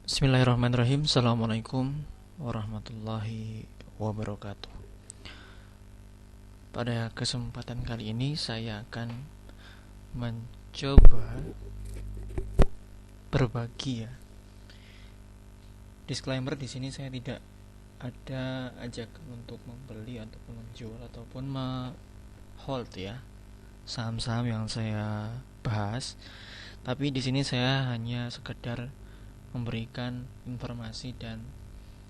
Bismillahirrahmanirrahim. Assalamualaikum warahmatullahi wabarakatuh. Pada kesempatan kali ini saya akan mencoba berbagi ya. Disclaimer, di sini saya tidak ada ajakan untuk membeli ataupun menjual ataupun hold ya saham-saham yang saya bahas. Tapi di sini saya hanya sekedar memberikan informasi dan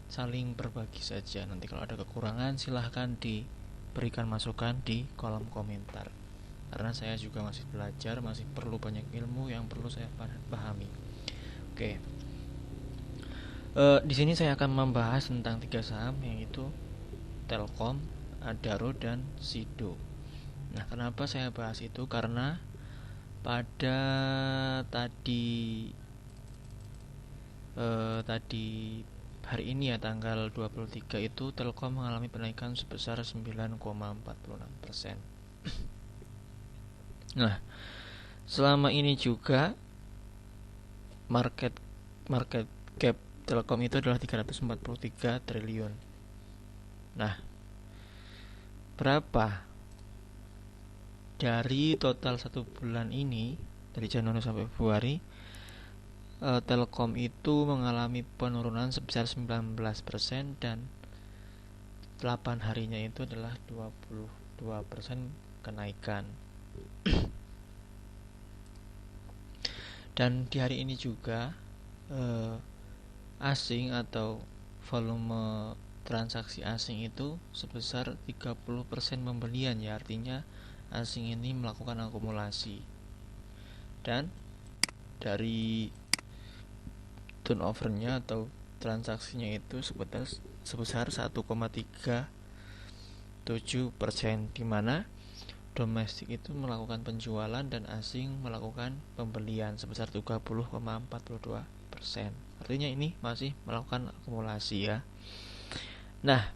saling berbagi saja. Nanti kalau ada kekurangan silahkan diberikan masukan di kolom komentar, karena saya juga masih belajar, masih perlu banyak ilmu yang perlu saya pahami. Oke. Di sini saya akan membahas tentang 3 saham, yaitu Telkom, Adaro, dan Sido. Nah, kenapa saya bahas itu? Karena pada tadi hari ini ya, tanggal 23 itu Telkom mengalami penaikan sebesar 9,46%. Nah, selama ini juga market cap Telkom itu adalah 343 triliun. Nah, berapa dari total satu bulan ini, dari Januari sampai Februari, Telkom itu mengalami penurunan sebesar 19% dan 8 harinya itu adalah 22% kenaikan. Dan di hari ini juga asing atau volume transaksi asing itu sebesar 30% pembelian ya, artinya asing ini melakukan akumulasi. Dan dari turnovernya atau transaksinya itu sebesar 1,37%, di mana domestik itu melakukan penjualan dan asing melakukan pembelian sebesar 30,42%. Artinya ini masih melakukan akumulasi ya. Nah,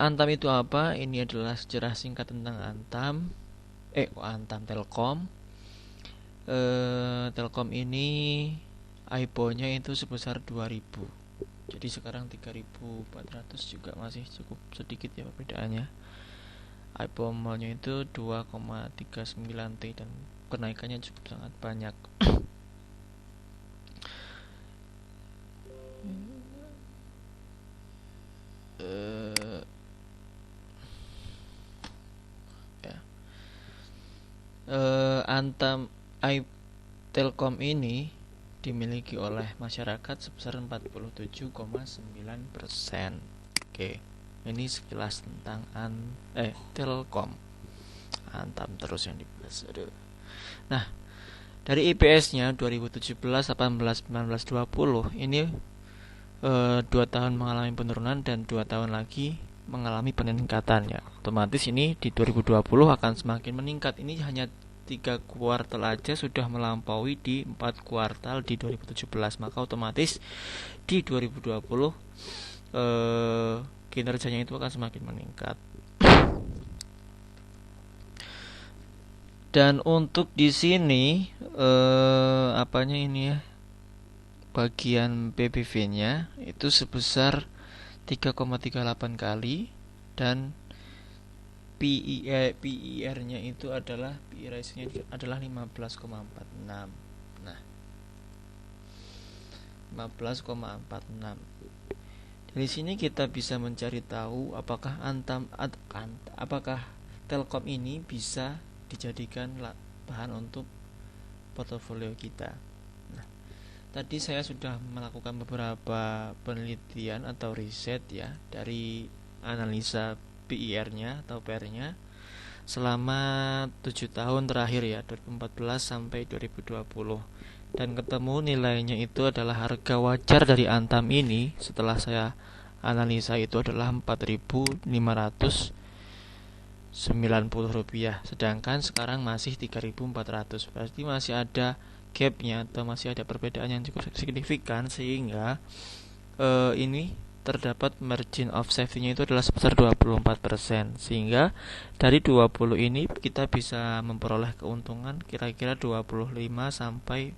Antam itu apa? Ini adalah sejarah singkat tentang Antam. Telkom. Telkom ini IPO-nya itu sebesar 2000. Jadi sekarang 3400, juga masih cukup sedikit ya perbedaannya. IPO mallnya itu 2,39 T dan kenaikannya cukup sangat banyak. Antam Telkom ini dimiliki oleh masyarakat sebesar 47,9%. Oke, ini sekilas tentang Telkom. Antam terus yang dibahas. Nah, dari IPS-nya 2017, 18, 19, 20 ini 2 tahun mengalami penurunan dan 2 tahun lagi mengalami peningkatan ya. Otomatis ini di 2020 akan semakin meningkat. Ini hanya 3 kuartal aja sudah melampaui di 4 kuartal di 2017, maka otomatis di 2020 kinerjanya itu akan semakin meningkat. Dan untuk di sini apanya ini ya, bagian PBV-nya itu sebesar 3,38 kali, dan PER-nya itu adalah PE ratio-nya adalah 15,46. Nah, 15,46. Dari sini kita bisa mencari tahu apakah apakah Telkom ini bisa dijadikan bahan untuk portofolio kita. Nah, tadi saya sudah melakukan beberapa penelitian atau riset ya, dari analisa PER-nya atau PR-nya selama 7 tahun terakhir ya, 2014 sampai 2020, dan ketemu nilainya itu adalah harga wajar dari Antam ini setelah saya analisa itu adalah Rp4.590, sedangkan sekarang masih 3.400. Berarti masih ada gapnya atau masih ada perbedaan yang cukup signifikan, sehingga ini terdapat margin of safety-nya itu adalah sebesar 24%, sehingga dari 20 ini kita bisa memperoleh keuntungan kira-kira 25 sampai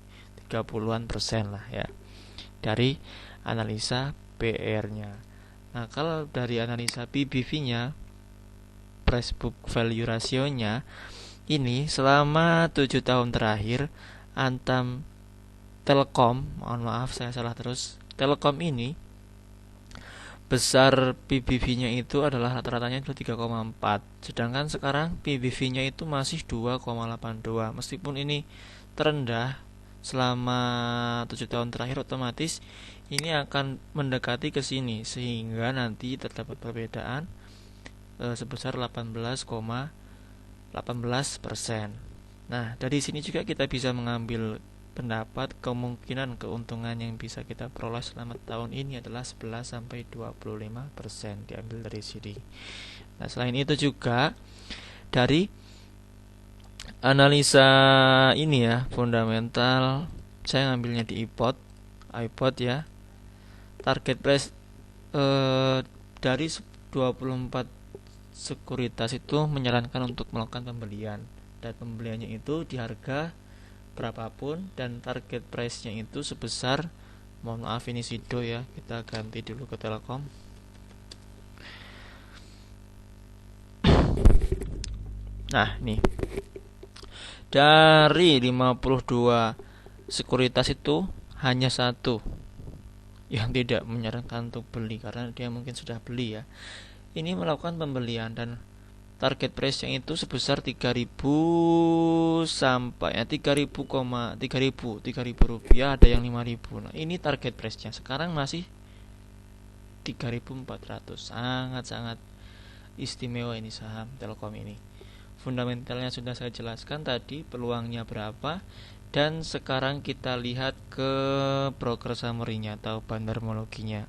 30-an persen lah ya dari analisa PR-nya. Nah, kalau dari analisa PBV-nya, price book value ratio-nya, ini selama 7 tahun terakhir Antam Telkom, mohon maaf saya salah terus, Telkom ini besar PBV-nya itu adalah rata-ratanya itu 3,4, sedangkan sekarang PBV-nya itu masih 2,82. Meskipun ini terendah selama 7 tahun terakhir, otomatis ini akan mendekati ke sini sehingga nanti terdapat perbedaan sebesar 18,18%. Nah, dari sini juga kita bisa mengambil pendapat kemungkinan keuntungan yang bisa kita peroleh selama tahun ini adalah 11 sampai 25% diambil dari sini. Nah, selain itu juga dari analisa ini ya, fundamental, saya ngambilnya di iPod ya. Target price dari 24 sekuritas itu menyarankan untuk melakukan pembelian, dan pembeliannya itu di harga berapapun, dan target price-nya itu sebesar, mohon maaf ini Sido ya, kita ganti dulu ke Telkom. Nah, nih dari 52 sekuritas itu hanya satu yang tidak menyarankan untuk beli karena dia mungkin sudah beli ya. Ini melakukan pembelian dan target price-nya itu sebesar 3.000 sampai 3.000 rupiah, ada yang 5.000. Nah, ini target price-nya. Sekarang masih 3.400. Sangat-sangat istimewa ini saham Telkom ini. Fundamentalnya sudah saya jelaskan tadi, peluangnya berapa, dan sekarang kita lihat ke broker summary-nya atau bandarmologinya.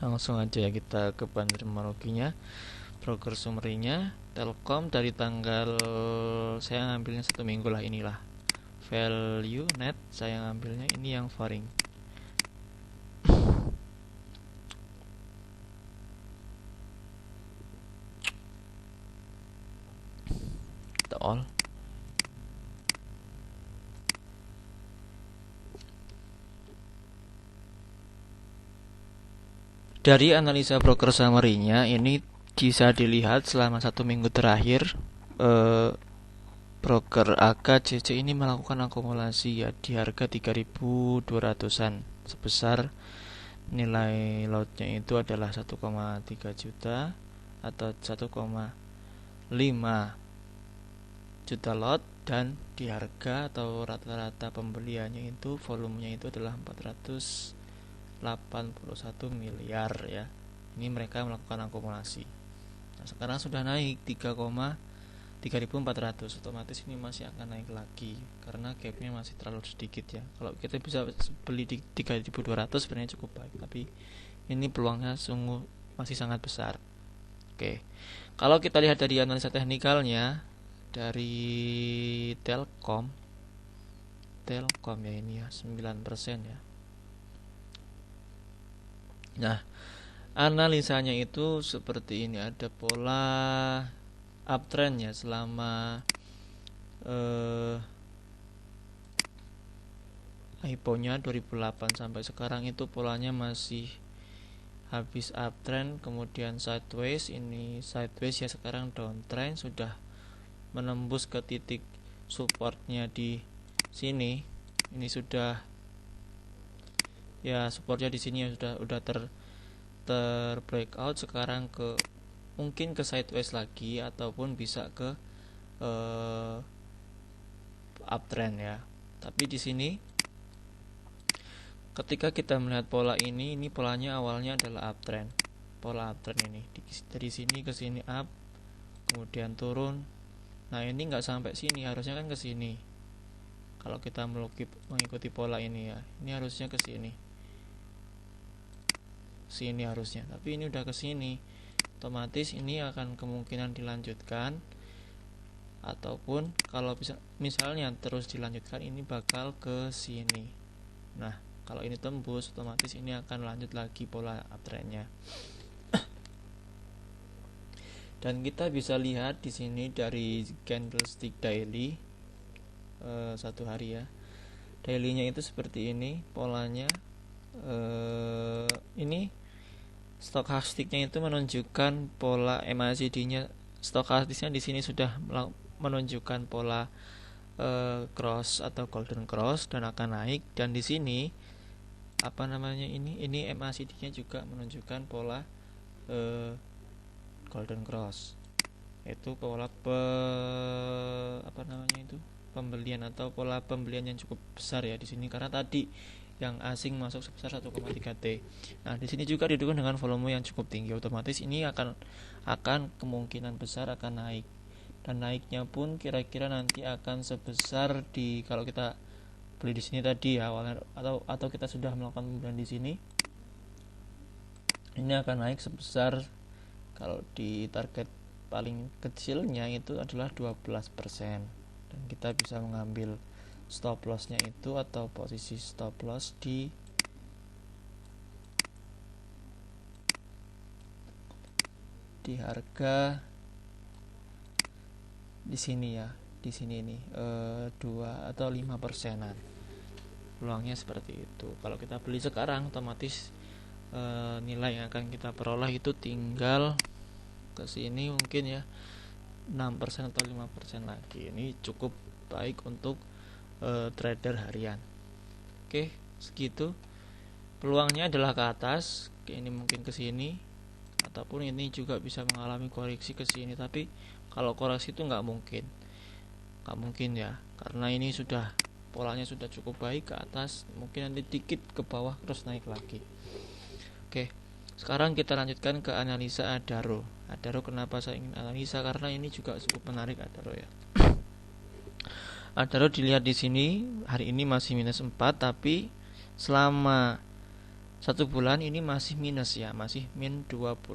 Langsung aja ya kita ke bandarmologinya. Broker summary-nya Telkom dari tanggal, saya ngambilnya 1 minggu lah, inilah value net, saya ngambilnya ini yang faring. All dari analisa broker summary-nya ini bisa dilihat selama 1 minggu terakhir broker AKCC ini melakukan akumulasi ya di harga 3.200-an, sebesar nilai lotnya itu adalah 1,3 juta atau 1,5 juta lot, dan di harga atau rata-rata pembeliannya itu volumenya itu adalah 481 miliar ya. Ini mereka melakukan akumulasi. Nah, sekarang sudah naik 3.400, otomatis ini masih akan naik lagi karena gapnya masih terlalu sedikit ya. Kalau kita bisa beli di 3.200 sebenarnya cukup baik, tapi ini peluangnya sungguh masih sangat besar. Oke, kalau kita lihat dari analisa teknikalnya dari Telkom ya, ini ya 9% ya. Nah, analisanya itu seperti ini, ada pola uptrend ya selama IPO-nya 2008 sampai sekarang itu polanya masih habis uptrend, kemudian sideways, ini sideways ya, sekarang downtrend, sudah menembus ke titik supportnya di sini. Ini sudah ya, supportnya di sini ya sudah ter breakout, sekarang ke mungkin ke sideways lagi ataupun bisa ke uptrend ya. Tapi di sini ketika kita melihat pola ini polanya awalnya adalah uptrend. Pola uptrend ini dari sini ke sini up, kemudian turun. Nah, ini nggak sampai sini, harusnya kan ke sini. Kalau kita mengikuti pola ini ya, ini harusnya ke sini. Sini harusnya, tapi ini udah ke sini. Otomatis ini akan kemungkinan dilanjutkan, ataupun kalau bisa misalnya terus dilanjutkan ini bakal ke sini. Nah, Kalau ini tembus, otomatis ini akan lanjut lagi pola uptrendnya. Dan kita bisa lihat di sini dari candlestick daily satu hari ya. Dailynya itu seperti ini polanya. Ini stokastiknya itu menunjukkan pola MACD-nya. Stokastiknya di sini sudah menunjukkan pola cross atau golden cross dan akan naik, dan di sini ini MACD-nya juga menunjukkan pola golden cross, yaitu pola pembelian atau pola pembelian yang cukup besar ya di sini, karena tadi yang asing masuk sebesar 1,3 T. Nah, di sini juga didukung dengan volume yang cukup tinggi, otomatis ini akan kemungkinan besar akan naik. Dan naiknya pun kira-kira nanti akan sebesar kalau kita beli di sini tadi ya awalnya, atau kita sudah melakukan pembelian di sini, ini akan naik sebesar, kalau di target paling kecilnya itu adalah 12%. Dan kita bisa mengambil stop lossnya itu atau posisi stop loss di harga di sini ya, di sini ini 2 atau 5%-an peluangnya seperti itu. Kalau kita beli sekarang, otomatis nilai yang akan kita peroleh itu tinggal ke sini mungkin ya 6% atau 5% lagi. Ini cukup baik untuk trader harian. Oke, segitu. Peluangnya adalah ke atas, ini mungkin ke sini, ataupun ini juga bisa mengalami koreksi ke sini. Tapi kalau koreksi itu nggak mungkin ya, karena ini sudah polanya sudah cukup baik ke atas, mungkin nanti dikit ke bawah terus naik lagi. Oke, sekarang kita lanjutkan ke analisa Adaro. Kenapa saya ingin analisa? Karena ini juga cukup menarik Adaro ya. Adaro dilihat di sini hari ini masih minus 4, tapi selama 1 bulan ini masih minus ya, masih min 22%,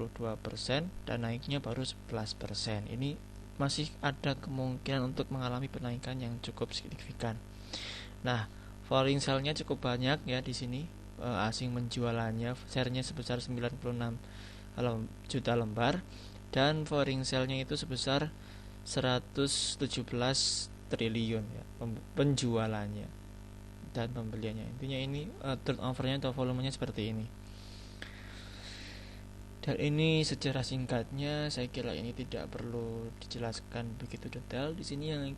dan naiknya baru 11%. Ini masih ada kemungkinan untuk mengalami penaikan yang cukup signifikan. Nah, falling sell-nya cukup banyak ya di sini. Asing menjualannya, share-nya sebesar 96 juta lembar, dan foreign sell-nya itu sebesar 117 triliun ya, penjualannya dan pembeliannya. Intinya ini turnover-nya atau volumenya seperti ini. Dan ini secara singkatnya, saya kira ini tidak perlu dijelaskan begitu detail. Di sini yang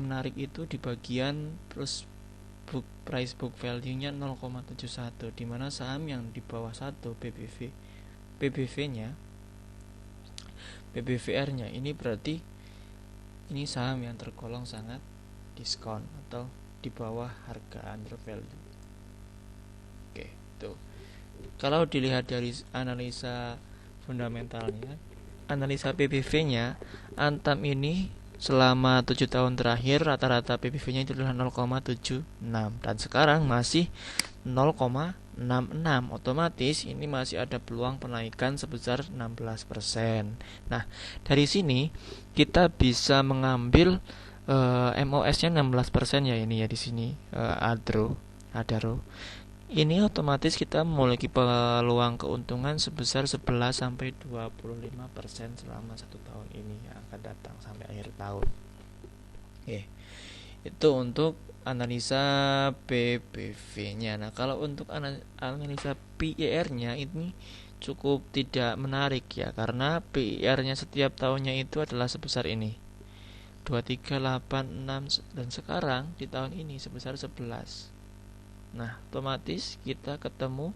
menarik itu di bagian price book value-nya 0,71, di mana saham yang di bawah 1 PBVR-nya ini berarti ini saham yang tergolong sangat diskon atau di bawah harga under value. Oke, tuh. Kalau dilihat dari analisa fundamentalnya, analisa PBV-nya, Antam ini selama 7 tahun terakhir rata-rata PBV-nya itu adalah 0,76, dan sekarang masih 0,66. Otomatis ini masih ada peluang penaikan sebesar 16%. Nah, dari sini kita bisa mengambil MOS-nya 16% ya, ini ya di sini Adaro. Ini otomatis kita memiliki peluang keuntungan sebesar 11-25% selama 1 tahun ini yang akan datang sampai akhir tahun. Oke, itu untuk analisa PBV-nya. Nah, kalau untuk analisa PER-nya ini cukup tidak menarik ya, karena PER-nya setiap tahunnya itu adalah sebesar ini 2386, dan sekarang di tahun ini sebesar 11. Nah, otomatis kita ketemu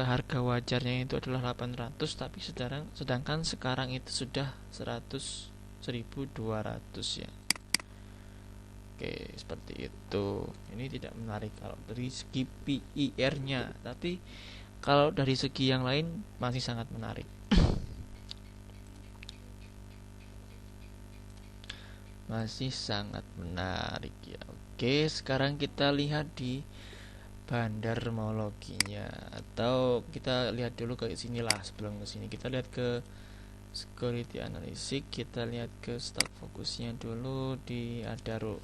harga wajarnya itu adalah 800, tapi sedangkan sekarang itu sudah 1.200 ya. Oke, seperti itu. Ini tidak menarik kalau dari segi PER-nya, tapi kalau dari segi yang lain masih sangat menarik. Masih sangat menarik ya. Oke, sekarang kita lihat di bandarmologinya, atau kita lihat dulu ke sini lah. Sebelum ke sini kita lihat ke security analysis, kita lihat ke stock fokusnya dulu di Adaro.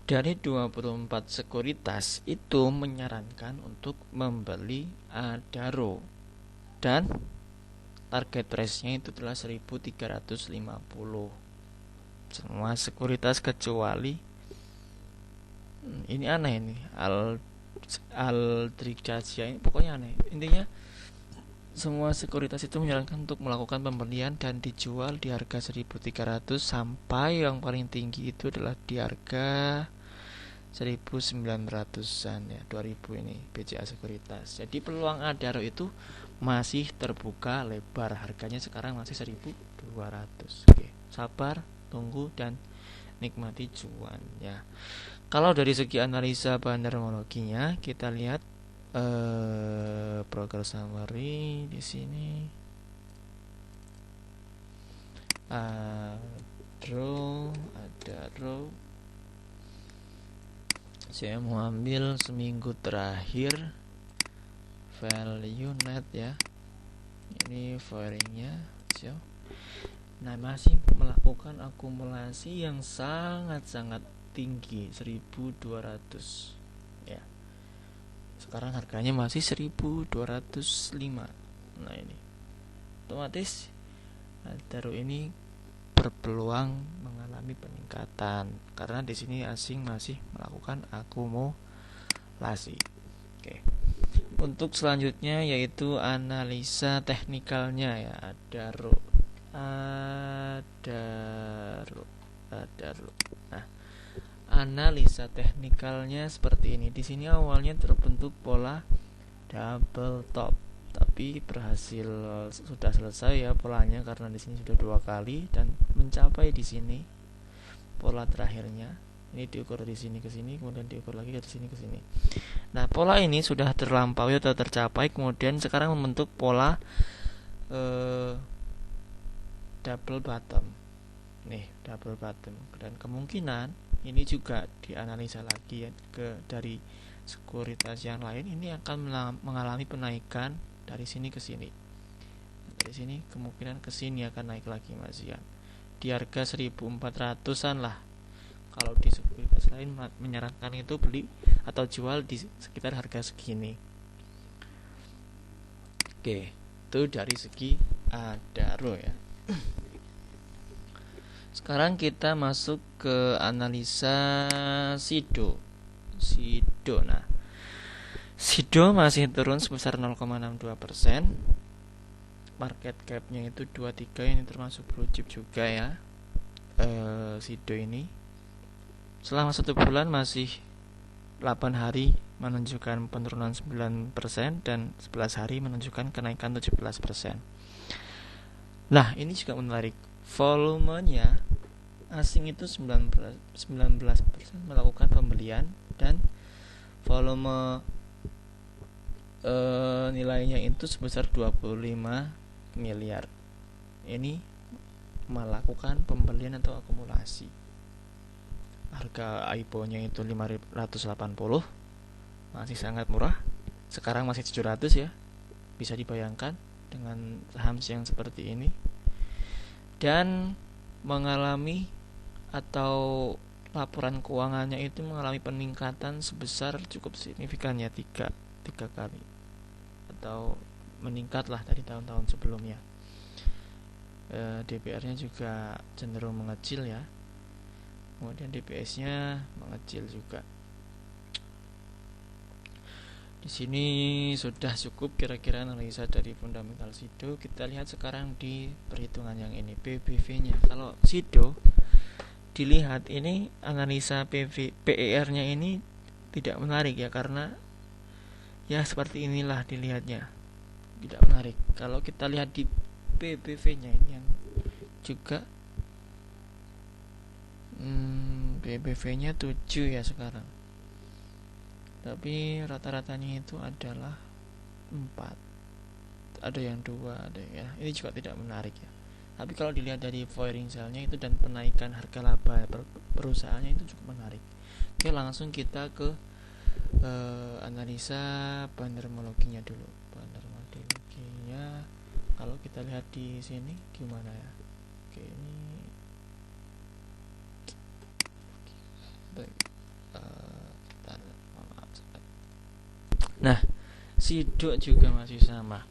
Dari 24 sekuritas itu menyarankan untuk membeli Adaro, dan target price-nya itu adalah 1350. Semua sekuritas kecuali ini aneh ini, Aldrich ini pokoknya aneh. Intinya semua sekuritas itu menyarankan untuk melakukan pembelian dan dijual di harga 1300 sampai yang paling tinggi itu adalah di harga 1900-an ya, 2000 ini BCA sekuritas. Jadi peluang Adaro itu masih terbuka lebar. Harganya sekarang masih 1200. Oke, sabar, tunggu dan nikmati cuan ya. Kalau dari segi analisa bandarmologinya, kita lihat progress summary di sini. Adaro. Saya mau ambil seminggu terakhir value net ya. Ini firingnya. Nah, masih melakukan akumulasi yang sangat-sangat tinggi, 1200 ya. Sekarang harganya masih 1205. Nah, ini otomatis Adaro ini berpeluang mengalami peningkatan karena di sini asing masih melakukan akumulasi. Oke. Untuk selanjutnya yaitu analisa teknikalnya ya, Adaro. Nah, analisa teknikalnya seperti ini. Di sini awalnya terbentuk pola double top, tapi berhasil, sudah selesai ya polanya karena di sini sudah 2 kali dan mencapai di sini pola terakhirnya. Ini diukur di sini ke sini, kemudian diukur lagi dari sini ke sini. Nah, pola ini sudah terlampaui atau tercapai, kemudian sekarang membentuk pola double bottom. Nih, double bottom. Dan kemungkinan ini juga dianalisa lagi ya dari sekuritas yang lain, ini akan mengalami penaikan dari sini ke sini. Dari sini kemungkinan ke sini akan naik lagi Mas ya. Di harga 1400-an lah. Kalau di sekuritas lain menyarankan itu beli atau jual di sekitar harga segini. Oke, itu dari segi Adaro ya. Sekarang kita masuk ke analisa Sido. Nah, Sido masih turun sebesar 0,62%. Market cap-nya itu 23, ini termasuk blue chip juga ya. Sido ini selama 1 bulan masih 8 hari menunjukkan penurunan 9% dan 11 hari menunjukkan kenaikan 17%. Nah, ini juga menarik. Volumenya asing itu 19% melakukan pembelian dan volume nilainya itu sebesar 25 miliar. Ini melakukan pembelian atau akumulasi. Harga IPO-nya itu 580, masih sangat murah. Sekarang masih 700 ya. Bisa dibayangkan dengan saham yang seperti ini. Dan mengalami atau laporan keuangannya itu mengalami peningkatan sebesar cukup signifikan ya, 3 kali atau meningkatlah dari tahun-tahun sebelumnya. DPR-nya juga cenderung mengecil ya, kemudian DPS-nya mengecil juga. Di sini sudah cukup kira-kira analisa dari fundamental Sido. Kita lihat sekarang di perhitungan yang ini, PBV-nya. Kalau Sido dilihat ini analisa PER-nya ini tidak menarik ya, karena ya seperti inilah dilihatnya, tidak menarik. Kalau kita lihat di PBV-nya ini yang juga PBV-nya 7 ya sekarang, tapi rata-ratanya itu adalah 4, ada yang 2, ada ya. Ini juga tidak menarik ya. Tapi kalau dilihat dari firing sale-nya itu dan penaikan harga laba perusahaannya itu cukup menarik. Oke, langsung kita ke analisa bandarmologinya dulu. Bandarmologinya kalau kita lihat di sini gimana ya? Oke, ini Nah, Sido juga masih sama.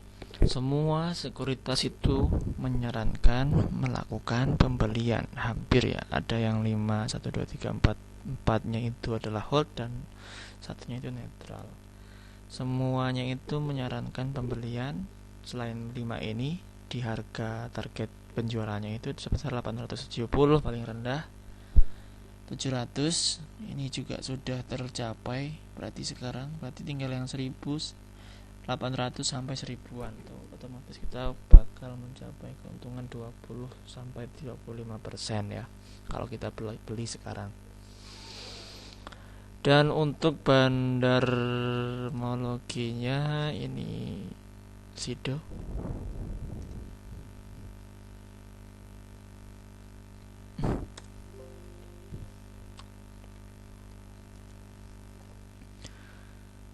Semua sekuritas itu menyarankan melakukan pembelian. Hampir ya, ada yang 5, 1, 2, 3, 4. Empatnya itu adalah hold dan satunya itu netral. Semuanya itu menyarankan pembelian. Selain 5 ini, di harga target penjualannya itu sebesar 870 paling rendah. 700 ini juga sudah tercapai. Berarti tinggal yang 1800 sampai 1000-an tuh, otomatis kita bakal mencapai keuntungan 20 sampai 35% ya kalau kita beli sekarang. Dan untuk bandarmologinya ini Sido.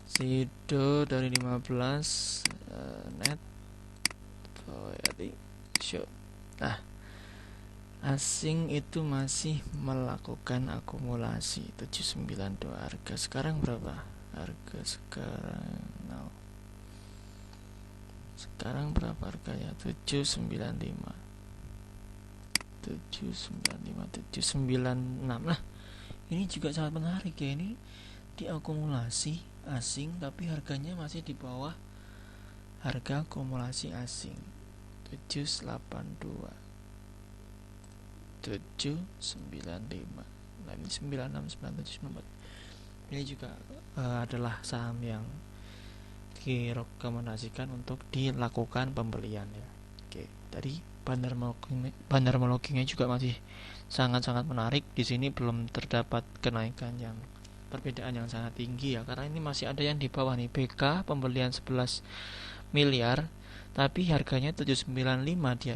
Sido dari 15 net show. Nah, asing itu masih melakukan akumulasi 792. Harga sekarang berapa? Harga sekarang berapa harganya? 795 796. Nah, ini juga sangat menarik ya. Ini diakumulasi asing tapi harganya masih di bawah harga akumulasi asing. 782 795. Nah, ini 969794. Ini juga adalah saham yang direkomendasikan untuk dilakukan pembelian ya. Oke, dari bandarmologinya juga masih sangat-sangat menarik. Di sini belum terdapat kenaikan yang perbedaan yang sangat tinggi ya, karena ini masih ada yang di bawah nih. BK pembelian 11 miliar tapi harganya 795,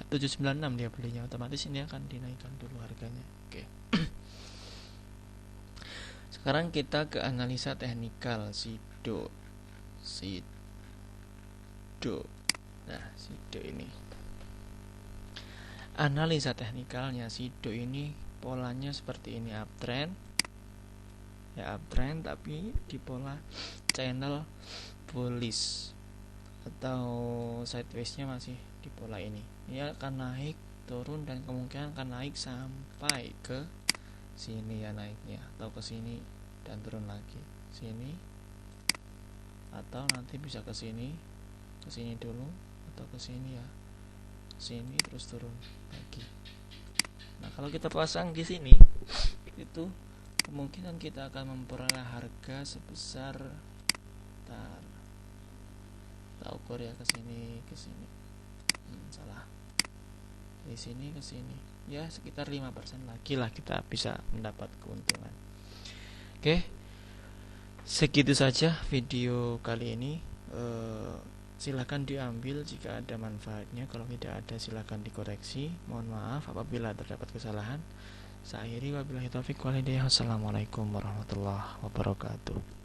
796 dia belinya, otomatis ini akan dinaikkan dulu harganya. Oke. Sekarang kita ke analisa teknikal Sido. Nah, Sido ini analisa teknikalnya Sido ini polanya seperti ini, uptrend ya, uptrend tapi di pola channel bullish atau sideways-nya masih di pola ini. Dia akan naik turun dan kemungkinan akan naik sampai ke sini ya naiknya, atau ke sini dan turun lagi sini, atau nanti bisa ke sini dulu, atau ke sini ya, sini terus turun lagi. Nah, kalau kita pasang di sini itu kemungkinan kita akan memperoleh harga sebesar tak ukur ya, ke sini salah, dari sini ke sini ya, sekitar 5% lagi lah kita bisa mendapat keuntungan. Oke, segitu saja video kali ini. Silakan diambil jika ada manfaatnya, kalau tidak ada silakan dikoreksi. Mohon maaf apabila terdapat kesalahan. Saya akhiri, wabillahi taufiq wal hidayah. Assalamualaikum warahmatullahi wabarakatuh.